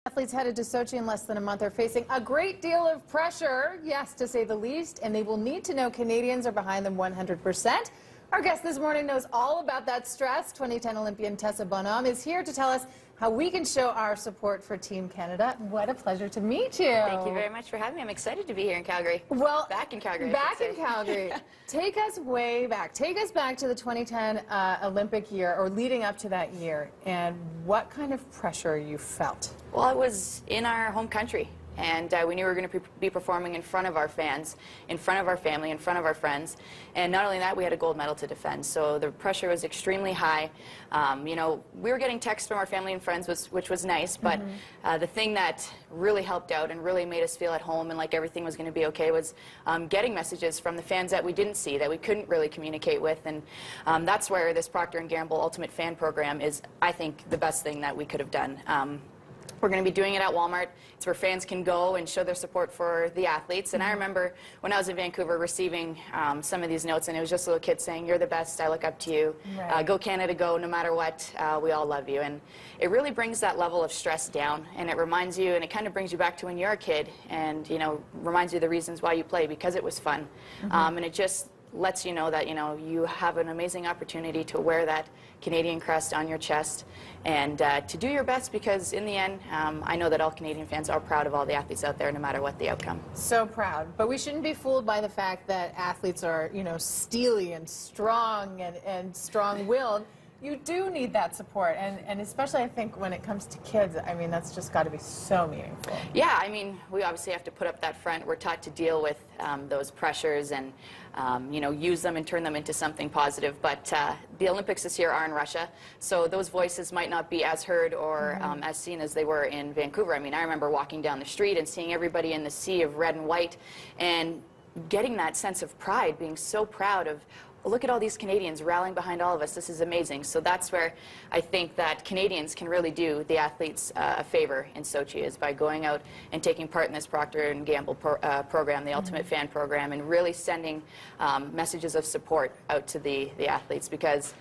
Athletes headed to Sochi in less than a month are facing a great deal of pressure, yes, to say the least, and they will need to know Canadians are behind them 100%. Our guest this morning knows all about that stress. 2010 Olympian Tessa Bonhomme is here to tell us how we can show our support for Team Canada. What a pleasure to meet you. Thank you very much for having me. I'm excited to be here in Calgary. Well, back in Calgary. Back in Calgary. Take us way back. Take us back to the 2010 Olympic year, or leading up to that year, and what kind of pressure you felt? Well, it was in our home country. And we knew we were going to be performing in front of our fans, in front of our family, in front of our friends. And not only that, we had a gold medal to defend. So the pressure was extremely high. You know, we were getting texts from our family and friends, which was nice. But the thing that really helped out and really made us feel at home and like everything was going to be okay was getting messages from the fans that we didn't see, that we couldn't really communicate with. And that's where this Procter & Gamble Ultimate Fan Program is, I think, the best thing that we could have done. We're going to be doing it at Walmart. It's where fans can go and show their support for the athletes. And I remember when I was in Vancouver receiving some of these notes, and it was just a little kid saying, "You're the best, I look up to you. Right. Go Canada, go, no matter what, we all love you." And it really brings that level of stress down, and it reminds you, and it kind of brings you back to when you're a kid, and, you know, reminds you the reasons why you play, because it was fun. And it just lets you know that, you know, you have an amazing opportunity to wear that Canadian crest on your chest and to do your best, because in the end, I know that all Canadian fans are proud of all the athletes out there, no matter what the outcome. So proud. But we shouldn't be fooled by the fact that athletes are, you know, steely and strong and strong-willed. You do need that support, and especially I think when it comes to kids, I mean, that's just got to be so meaningful. Yeah, I mean, we obviously have to put up that front. We're taught to deal with those pressures and, you know, use them and turn them into something positive. But the Olympics this year are in Russia, so those voices might not be as heard or as seen as they were in Vancouver. I mean, I remember walking down the street and seeing everybody in the sea of red and white and getting that sense of pride, being so proud of, look at all these Canadians rallying behind all of us. This is amazing. So that's where I think that Canadians can really do the athletes a favor in Sochi, is by going out and taking part in this Procter & Gamble program, the Ultimate Fan Program, and really sending messages of support out to the athletes, because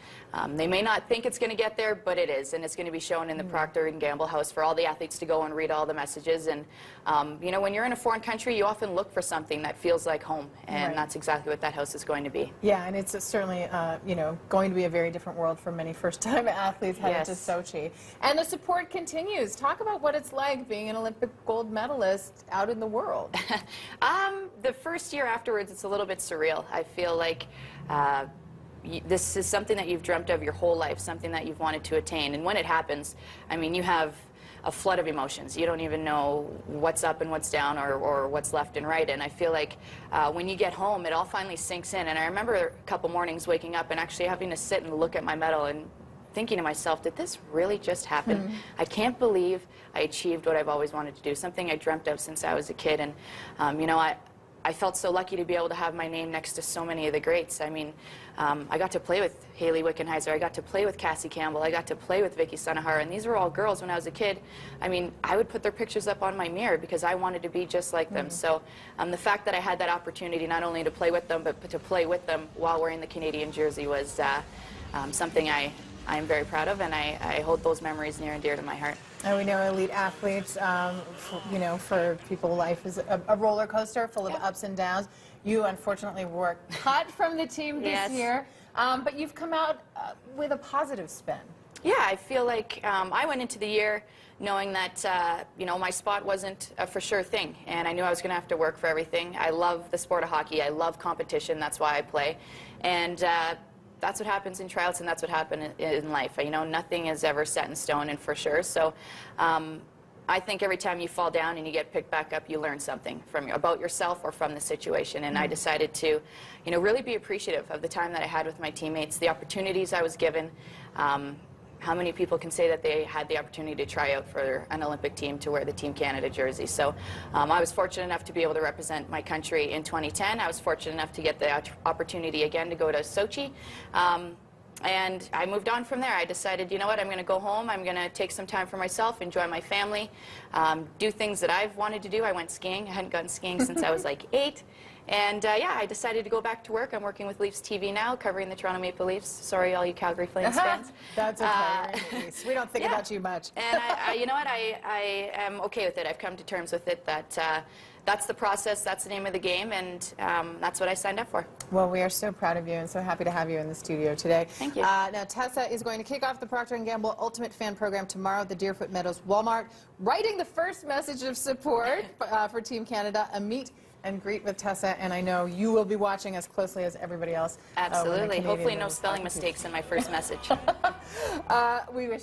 they may not think it's going to get there, but it is, and it's going to be shown in the Procter & Gamble house for all the athletes to go and read all the messages. And you know, when you're in a foreign country, you often look for something that feels like home, and that's exactly what that house is going to be. Yeah, and it's certainly, you know, going to be a very different world for many first-time athletes headed to Sochi. And the support continues. Talk about what it's like being an Olympic gold medalist out in the world. The first year afterwards, it's a little bit surreal. I feel like this is something that you've dreamt of your whole life, something that you've wanted to attain. And when it happens, I mean, you have a flood of emotions. You don't even know what's up and what's down, or what's left and right. And I feel like when you get home, it all finally sinks in. And I remember a couple mornings waking up and actually having to sit and look at my medal and thinking to myself, did this really just happen? I can't believe I achieved what I've always wanted to do, something I dreamt of since I was a kid. And you know, I felt so lucky to be able to have my name next to so many of the greats. I mean, I got to play with Hayley Wickenheiser, I got to play with Cassie Campbell, I got to play with Vicky Sunahara, and these were all girls when I was a kid. I mean, I would put their pictures up on my mirror because I wanted to be just like them. So the fact that I had that opportunity not only to play with them, but to play with them while wearing the Canadian jersey was something I am very proud of, and I hold those memories near and dear to my heart. And we know elite athletes, you know, for people, life is a roller coaster full of ups and downs. You, unfortunately, were cut from the team this year, but you've come out with a positive spin. Yeah, I feel like I went into the year knowing that, you know, my spot wasn't a for sure thing, and I knew I was going to have to work for everything. I love the sport of hockey. I love competition. That's why I play. And that's what happens in tryouts, and that's what happened in life. You know, nothing is ever set in stone and for sure. So I think every time you fall down and you get picked back up, you learn something about yourself or from the situation. And I decided to, you know, really be appreciative of the time that I had with my teammates, the opportunities I was given. How many people can say that they had the opportunity to try out for an Olympic team, to wear the Team Canada jersey? So I was fortunate enough to be able to represent my country in 2010. I was fortunate enough to get the opportunity again to go to Sochi. And I moved on from there. I decided, you know what, I'm going to go home. I'm going to take some time for myself, enjoy my family, do things that I've wanted to do. I went skiing. I hadn't gone skiing since I was like 8. And yeah, I decided to go back to work. I'm working with Leafs TV now, covering the Toronto Maple Leafs. Sorry, all you Calgary Flames fans. That's okay. You're in Leafs. We don't think yeah. about you much. And you know what? I am okay with it. I've come to terms with it that that's the process, that's the name of the game, and that's what I signed up for. Well, we are so proud of you and so happy to have you in the studio today. Thank you. Now, Tessa is going to kick off the Procter & Gamble Ultimate Fan Program tomorrow at the Deerfoot Meadows Walmart, writing the first message of support for Team Canada, a meet and greet with Tessa, and I know you will be watching as closely as everybody else. Absolutely. Hopefully no spelling mistakes in my first message. We wish